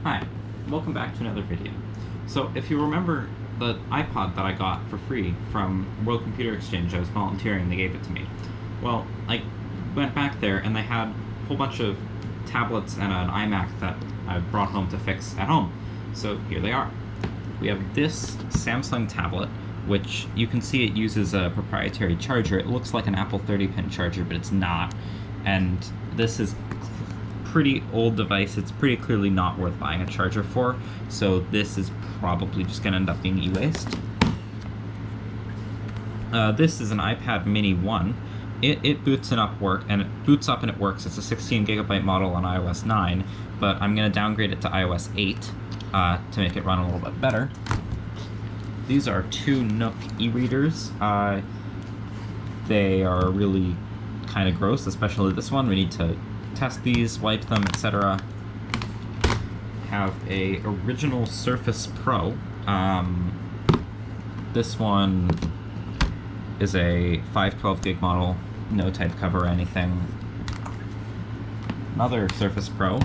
Hi, welcome back to another video. So if you remember the iPod that I got for free from World Computer Exchange, I was volunteering, they gave it to me. Well, I went back there and they had a whole bunch of tablets and an iMac that I brought home to fix at home. So here they are. We have this Samsung tablet, which you can see it uses a proprietary charger. It looks like an Apple 30-pin charger, but it's not. And this is pretty old device. It's pretty clearly not worth buying a charger for, so this is probably just going to end up being e-waste. This is an iPad Mini 1. It boots and it boots up and it works. It's a 16 gigabyte model on iOS 9, but I'm going to downgrade it to iOS 8 to make it run a little bit better. These are two Nook e-readers. They are really kind of gross, especially this one. We need to test these, wipe them, etc. Have a original Surface Pro. This one is a 512 gig model, no type cover or anything. Another Surface Pro.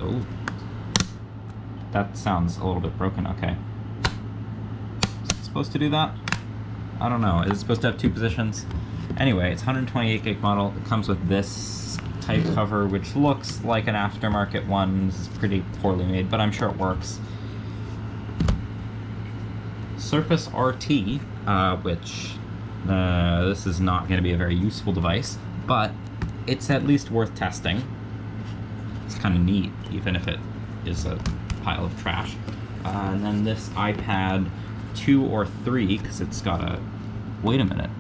Oh, that sounds a little bit broken. Okay, is it supposed to do that? I don't know. Is it supposed to have two positions? Anyway, it's 128 gig model. It comes with this type cover, which looks like an aftermarket one. This is pretty poorly made, but I'm sure it works. Surface RT, which this is not going to be a very useful device, but it's at least worth testing. It's kind of neat, even if it is a pile of trash. And then this iPad 2 or 3, because it's got a... Wait a minute.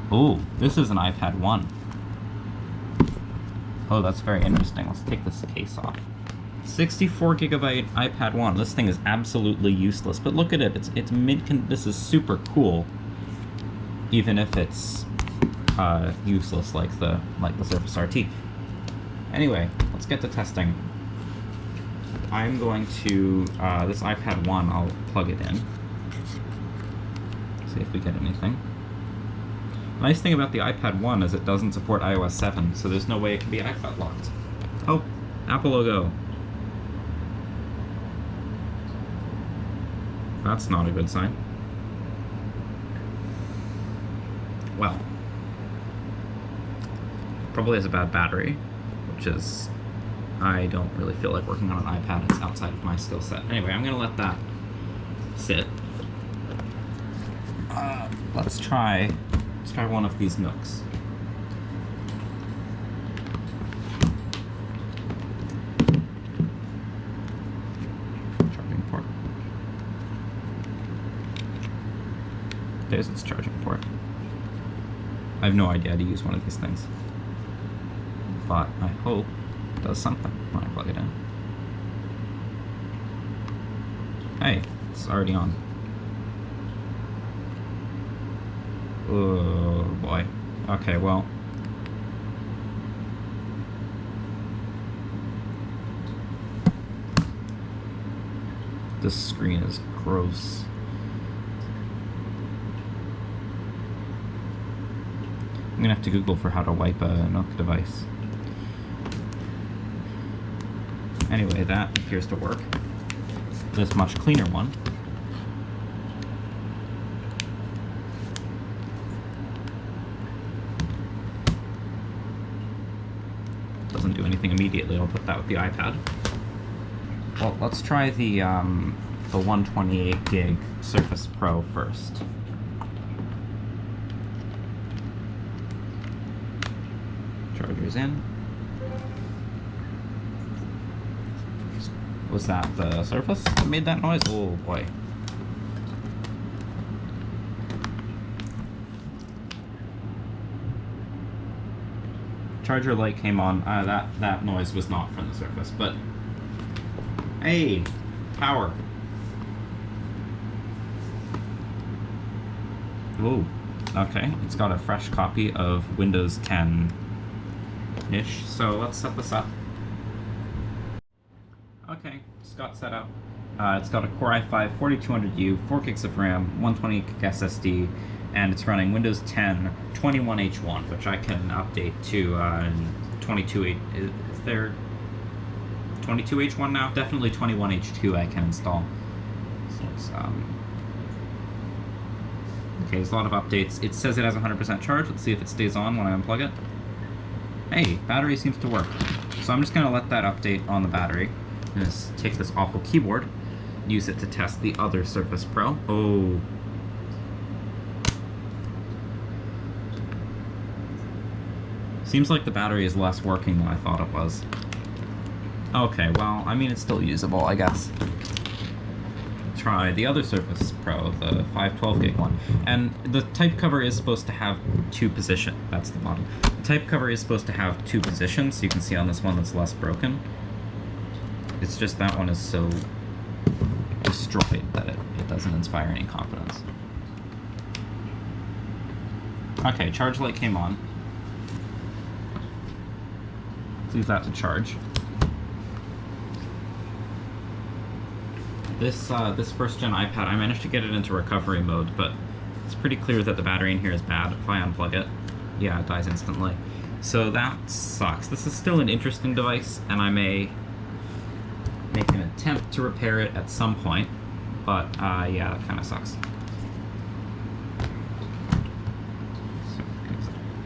Oh, this is an iPad 1. Oh, that's very interesting. Let's take this case off. 64 gigabyte iPad 1. This thing is absolutely useless, but look at it. It's this is super cool, even if it's useless like the Surface RT. Anyway, let's get to testing. I'm going to this iPad 1. I'll plug it in. See if we get anything. Nice thing about the iPad 1 is it doesn't support iOS 7, so there's no way it can be iPad locked. Oh, Apple logo. That's not a good sign. Well, probably has a bad battery, which is... I don't really feel like working on an iPad. It's outside of my skill set. Anyway, I'm gonna let that sit. Let's try one of these Nooks. Charging port. There's its charging port. I have no idea how to use one of these things, but I hope it does something when I plug it in. Hey, it's already on. Oh boy. Okay, well. This screen is gross. I'm gonna have to Google for how to wipe a Nook device. Anyway, that appears to work. This much cleaner one. Doesn't do anything immediately. I'll put that with the iPad. Well, let's try the 128 gig Surface Pro first. Charger's in. Was that the Surface that made that noise? Oh boy. Charger light came on. That noise was not from the Surface, but hey, power. Ooh, okay. It's got a fresh copy of Windows 10-ish. So let's set this up. Okay, it's got set up. It's got a Core i5 4200U, 4 gigs of RAM, 128 gig SSD, and it's running Windows 10 21H1, which I can update to 22H. Is there 22H1 now? Definitely 21H2 I can install. So it's, okay, there's a lot of updates. It says it has 100% charge. Let's see if it stays on when I unplug it. Hey, battery seems to work. So I'm just going to let that update on the battery. I'm going to take this awful keyboard, use it to test the other Surface Pro. Oh. Seems like the battery is less working than I thought it was. Okay, well, I mean, it's still usable, I guess. Try the other Surface Pro, the 512 gig one. And the type cover is supposed to have two positions. That's the bottom. The type cover is supposed to have two positions, so you can see on this one that's less broken. It's just that one is so destroyed that it doesn't inspire any confidence. Okay, charge light came on. Let's leave that to charge. This first gen iPad, I managed to get it into recovery mode, but it's pretty clear that the battery in here is bad. If I unplug it, yeah, it dies instantly. So that sucks. This is still an interesting device, and I may make an attempt to repair it at some point, but yeah, that kind of sucks.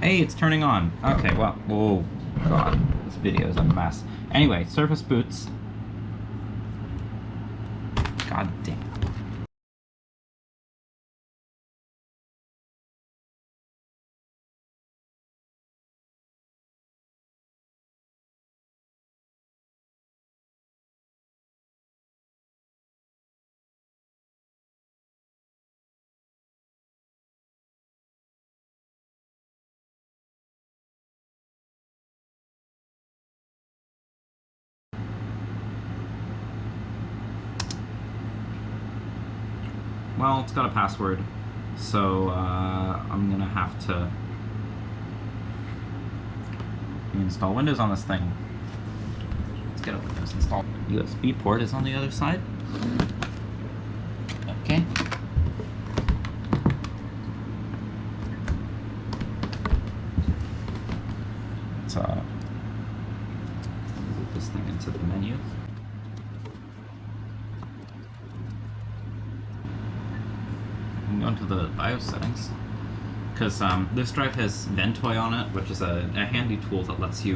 Hey, it's turning on. Okay, well, oh god, this video is a mess. Anyway, Surface boots. God damn. Well, it's got a password, so I'm gonna have to install Windows on this thing. Let's get a Windows installed. USB port is on the other side. Okay. Let's move this thing into the menu. Go into the BIOS settings, because this drive has Ventoy on it, which is a handy tool that lets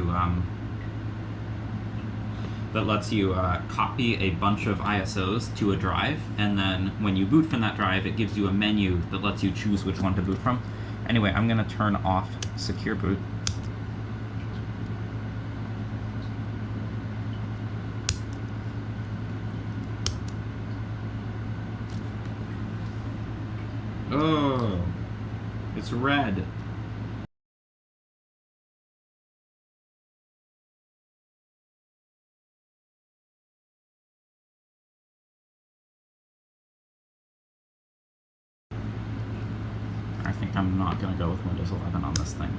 you copy a bunch of ISOs to a drive, and then when you boot from that drive, it gives you a menu that lets you choose which one to boot from. Anyway, I'm going to turn off Secure Boot. Oh, it's red. I think I'm not going to go with Windows 11 on this thing.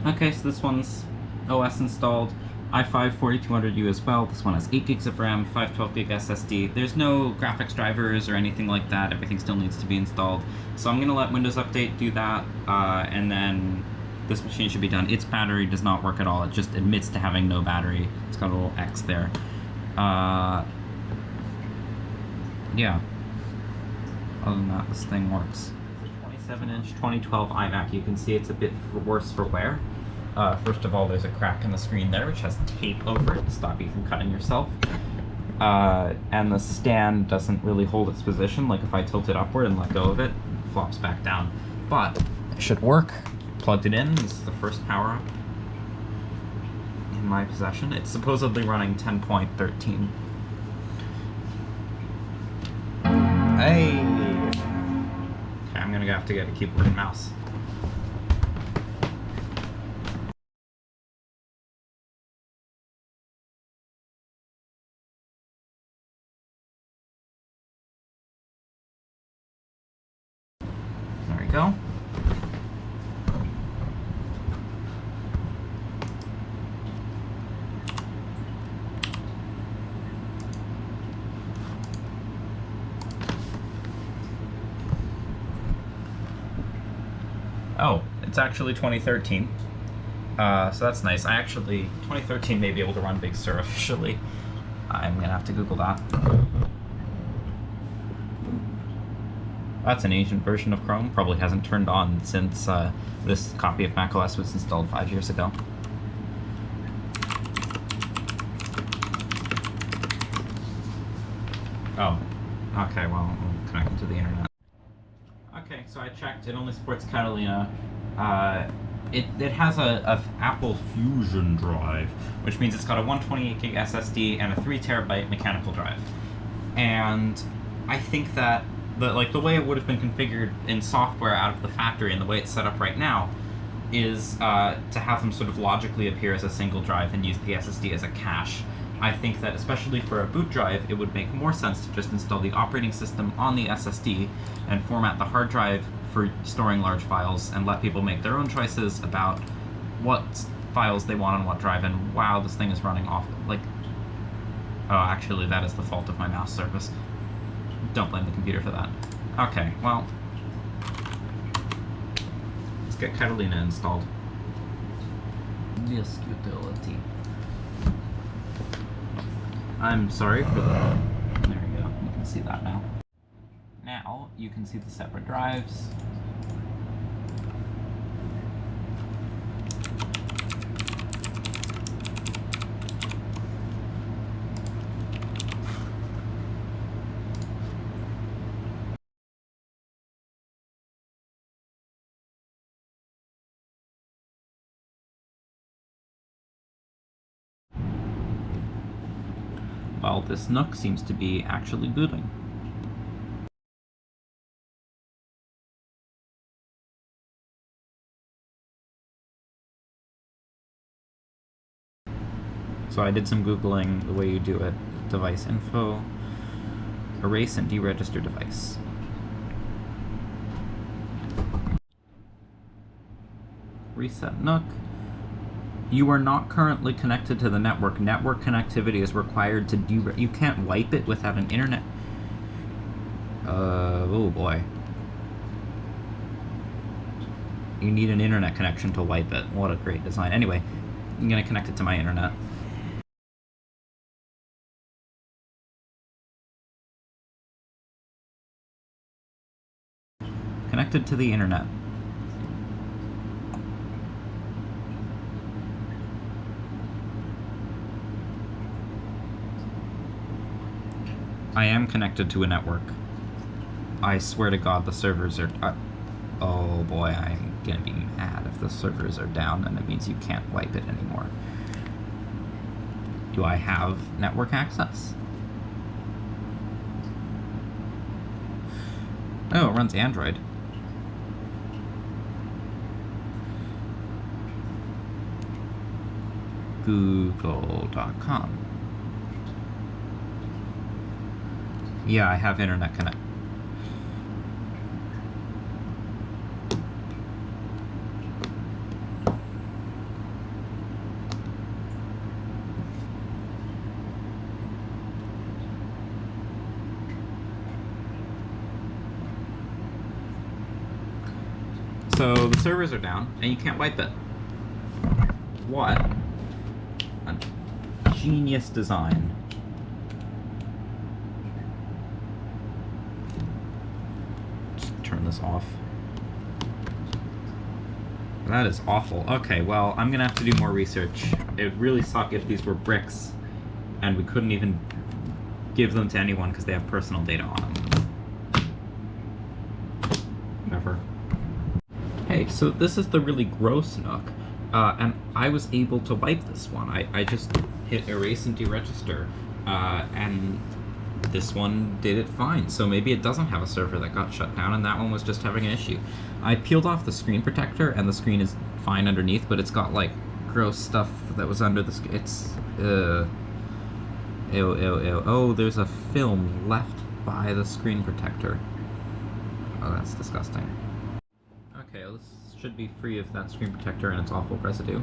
Okay, so this one's OS installed. i5 4200U as well. This one has 8 gigs of RAM, 512 gig SSD. There's no graphics drivers or anything like that. Everything still needs to be installed. So I'm going to let Windows Update do that, and then this machine should be done. Its battery does not work at all. It just admits to having no battery. It's got a little X there. Yeah. Other than that, this thing works. 27-inch 2012 iMac. You can see it's a bit worse for wear. First of all, there's a crack in the screen there, which has tape over it to stop you from cutting yourself. And the stand doesn't really hold its position. Like if I tilt it upward and let go of it, it flops back down. But it should work. Plugged it in. This is the first power-up in my possession. It's supposedly running 10.13. Hey! Okay, I'm gonna have to get a keyboard and mouse. There we go. Oh, it's actually 2013. So that's nice. 2013 may be able to run Big Sur officially. I'm gonna have to Google that. That's an ancient version of Chrome. Probably hasn't turned on since this copy of macOS was installed 5 years ago. Oh, okay, well, I'm connected to the internet. Okay, so I checked. It only supports Catalina. It has a Apple Fusion drive, which means it's got a 128 gig SSD and a 3 terabyte mechanical drive. And I think that the way it would have been configured in software out of the factory and the way it's set up right now is to have them sort of logically appear as a single drive and use the SSD as a cache. I think that especially for a boot drive, it would make more sense to just install the operating system on the SSD and format the hard drive for storing large files and let people make their own choices about what files they want on what drive. And wow, this thing is running off. Oh, actually, that is the fault of my mouse service. Don't blame the computer for that. Okay, well, let's get Catalina installed. Disk utility. I'm sorry for the... There you go. You can see that now. Now, you can see the separate drives. Well, this NUC seems to be actually booting. So I did some Googling the way you do it. Device info, erase and deregister device. Reset NUC. You are not currently connected to the network. Network connectivity is required to you can't wipe it without an internet. Oh boy. You need an internet connection to wipe it. What a great design. Anyway, I'm gonna connect it to my internet. Connected to the internet. I am connected to a network. I swear to God the servers are... oh boy, I'm gonna be mad if the servers are down and it means you can't wipe it anymore. Do I have network access? Oh, it runs Android. Google.com. Yeah, I have internet connect. So the servers are down, and you can't wipe it. What a genius design. Turn this off. That is awful. Okay, well, I'm gonna have to do more research. It would really suck if these were bricks and we couldn't even give them to anyone because they have personal data on them. Whatever. Hey, so this is the really gross NUC, and I was able to wipe this one. I just hit erase and deregister, and this one did it fine. So maybe it doesn't have a server that got shut down and that one was just having an issue. I peeled off the screen protector and the screen is fine underneath, but it's got like gross stuff that was under the screen. It's ew, ew, ew. Oh, there's a film left by the screen protector. Oh, that's disgusting. Okay, well, this should be free of that screen protector and its awful residue.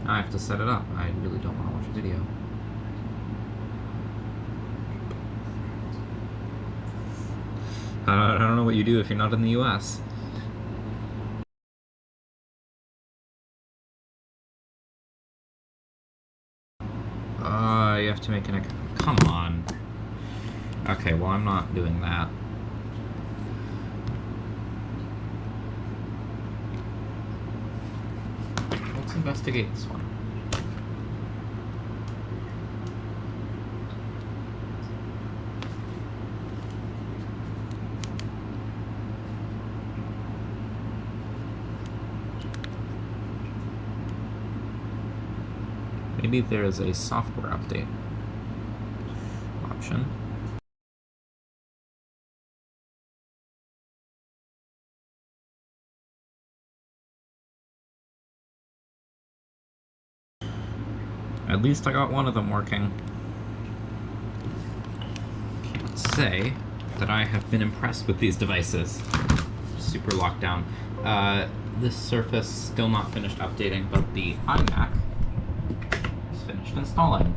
Now I have to set it up. I really don't want to watch a video. I don't know what you do if you're not in the US. to make an account. Come on. Okay, well, I'm not doing that. Let's investigate this one. Maybe there's a software update option. At least I got one of them working. Can't say that I have been impressed with these devices. Super locked down. This Surface still not finished updating, but the iMac is finished installing.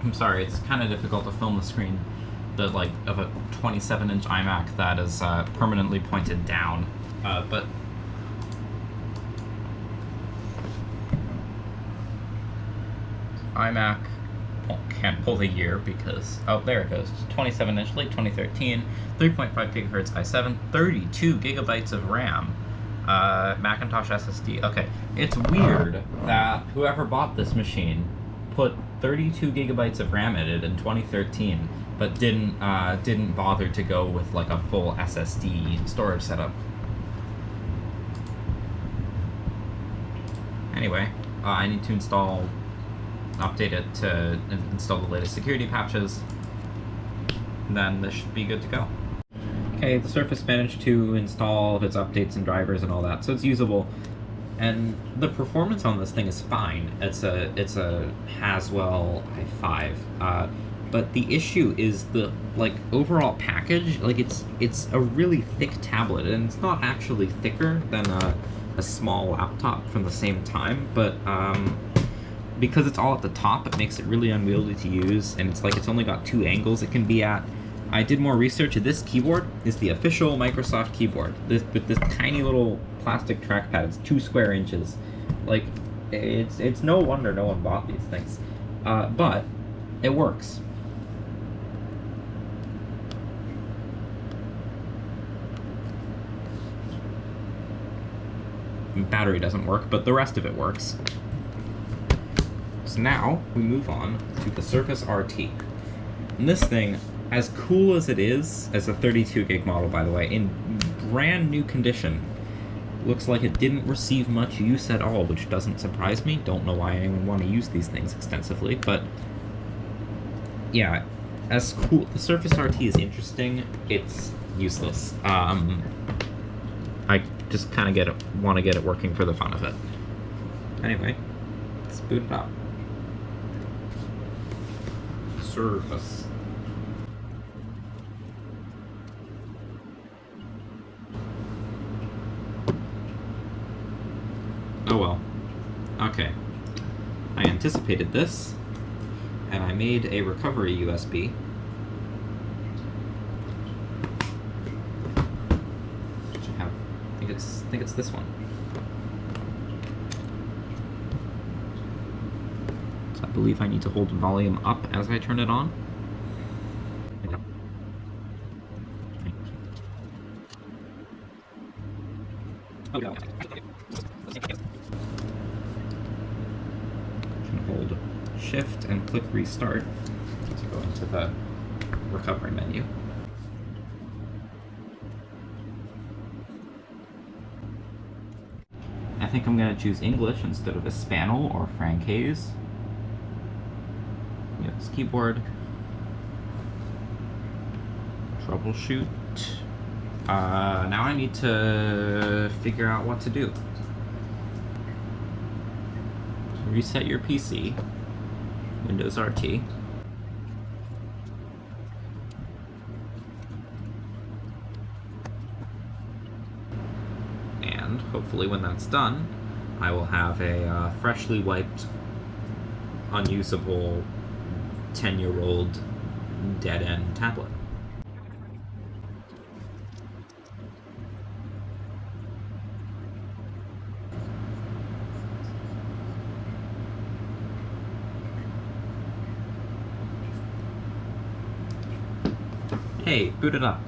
I'm sorry, it's kind of difficult to film the screen of a 27-inch iMac that is permanently pointed down, but iMac can't pull the year because, oh, there it goes. 27-inch, late 2013, 3.5 gigahertz i7, 32 gigabytes of RAM, Macintosh SSD. Okay, it's weird that whoever bought this machine put 32 gigabytes of RAM in it in 2013, but didn't bother to go with like a full SSD storage setup. Anyway, I need to update it to install the latest security patches, then this should be good to go. Okay, the Surface managed to install all of its updates and drivers and all that, so it's usable. And the performance on this thing is fine. It's a Haswell i5, but the issue is the overall package. Like it's a really thick tablet, and it's not actually thicker than a small laptop from the same time, but because it's all at the top, it makes it really unwieldy to use, and it's only got 2 angles it can be at. I did more research. This keyboard is the official Microsoft keyboard. With this tiny little plastic trackpad. It's 2 square inches. Like, it's no wonder no one bought these things. But it works. Battery doesn't work, but the rest of it works. So now we move on to the Surface RT. And this thing, as cool as it is, as a 32 gig model, by the way, in brand new condition, looks like it didn't receive much use at all, which doesn't surprise me. Don't know why anyone would want to use these things extensively, but yeah, as cool. The Surface RT is interesting. It's useless. I just kind of want to get it working for the fun of it. Anyway, let's boot it up. Surface. Oh well. Okay. I anticipated this, and I made a recovery USB. Which I have. I think it's this one. So I believe I need to hold volume up as I turn it on. Hold Shift and click Restart to go into the recovery menu. I think I'm going to choose English instead of Espanol or Francais. Yes, keyboard. Troubleshoot. Now I need to figure out what to do. Reset your PC, Windows RT. And hopefully when that's done, I will have a freshly wiped, unusable, 10-year-old dead-end tablet. Hey, boot it up.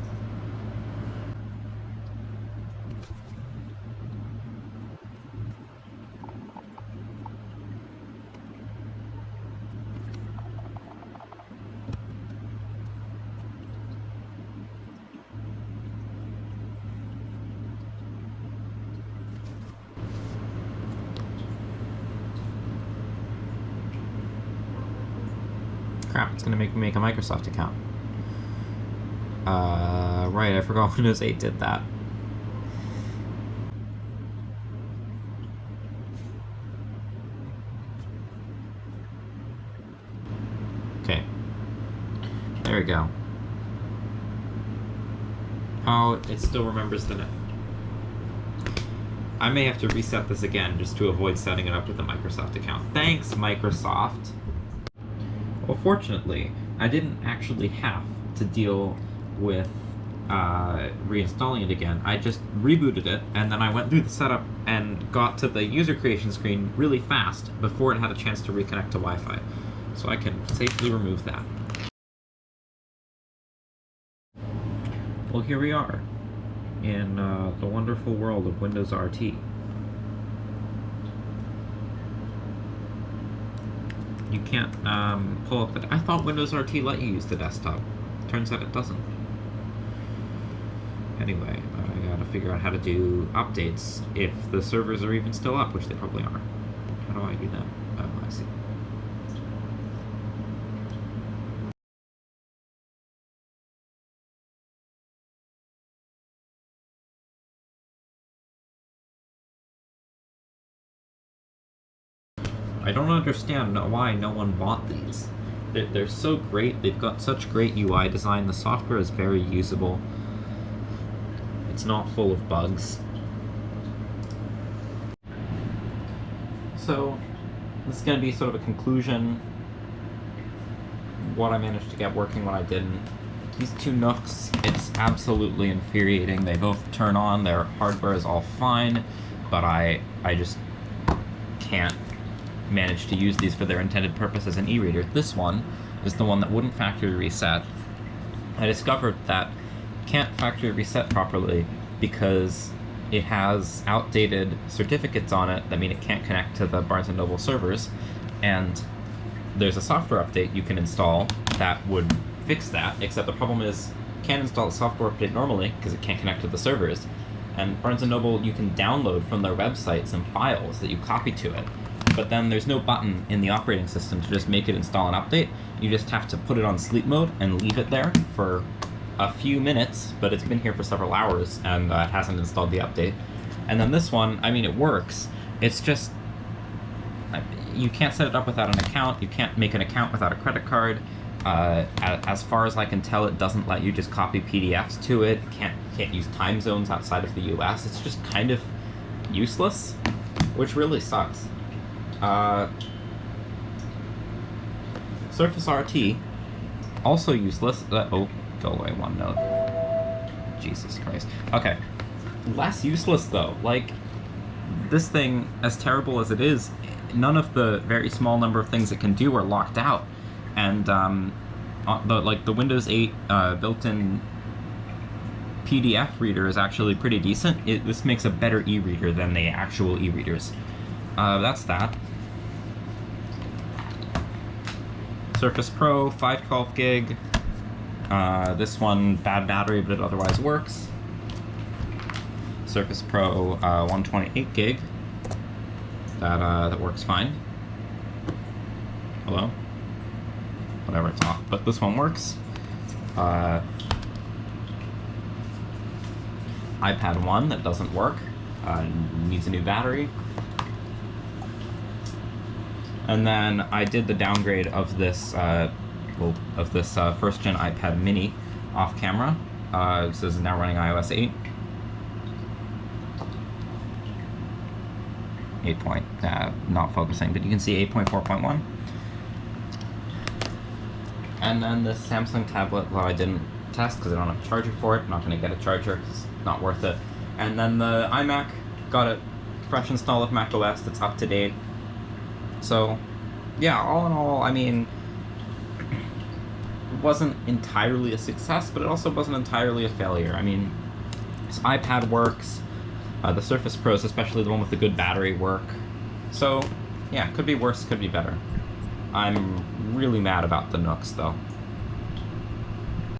Crap, it's gonna make me make a Microsoft account. Right, I forgot Windows 8 did that. Okay. There we go. Oh, it still remembers the net. I may have to reset this again just to avoid setting it up with a Microsoft account. Thanks, Microsoft! Well, fortunately, I didn't actually have to deal with reinstalling it again. I just rebooted it, and then I went through the setup and got to the user creation screen really fast before it had a chance to reconnect to Wi-Fi. So I can safely remove that. Well, here we are, in the wonderful world of Windows RT. You can't pull up the... I thought Windows RT let you use the desktop. Turns out it doesn't. Anyway, I gotta figure out how to do updates if the servers are even still up, which they probably are. How do I do that? Oh, I see. I don't understand why no one bought these. They're so great, they've got such great UI design, the software is very usable. It's not full of bugs. So, this is going to be sort of a conclusion. What I managed to get working, what I didn't. These two Nooks, it's absolutely infuriating. They both turn on, their hardware is all fine, but I just can't manage to use these for their intended purpose as an e-reader. This one is the one that wouldn't factory reset. I discovered that can't factory reset properly because it has outdated certificates on it that mean it can't connect to the Barnes & Noble servers, and there's a software update you can install that would fix that, except the problem is you can't install a software update normally because it can't connect to the servers, and Barnes & Noble you can download from their website some files that you copy to it, but then there's no button in the operating system to just make it install an update. You just have to put it on sleep mode and leave it there for a few minutes, but it's been here for several hours and it hasn't installed the update. And then this one, I mean, it works. It's just, you can't set it up without an account. You can't make an account without a credit card. As far as I can tell, it doesn't let you just copy PDFs to it. Can't use time zones outside of the US. It's just kind of useless, which really sucks. Surface RT, also useless. Oh, go away, OneNote. Jesus Christ. Okay. Less useless, though. Like, this thing, as terrible as it is, none of the very small number of things it can do are locked out. And, the Windows 8 built-in PDF reader is actually pretty decent. This makes a better e-reader than the actual e-readers. That's that. Surface Pro, 512 gig. This one, bad battery, but it otherwise works. Surface Pro, 128 gig. That works fine. Hello? Whatever, it's off. But this one works. iPad 1 that doesn't work. Needs a new battery. And then I did the downgrade of this, first-gen iPad mini off camera. This is now running iOS 8. 8 point, not focusing, but you can see 8.4.1. And then this Samsung tablet, well, I didn't test because I don't have a charger for it. I'm not going to get a charger because it's not worth it. And then the iMac, got a fresh install of macOS that's up to date. So, yeah, all in all, I mean, wasn't entirely a success, but it also wasn't entirely a failure. I mean, this iPad works, the Surface Pros, especially the one with the good battery, work. So, yeah, could be worse, could be better. I'm really mad about the Nooks, though.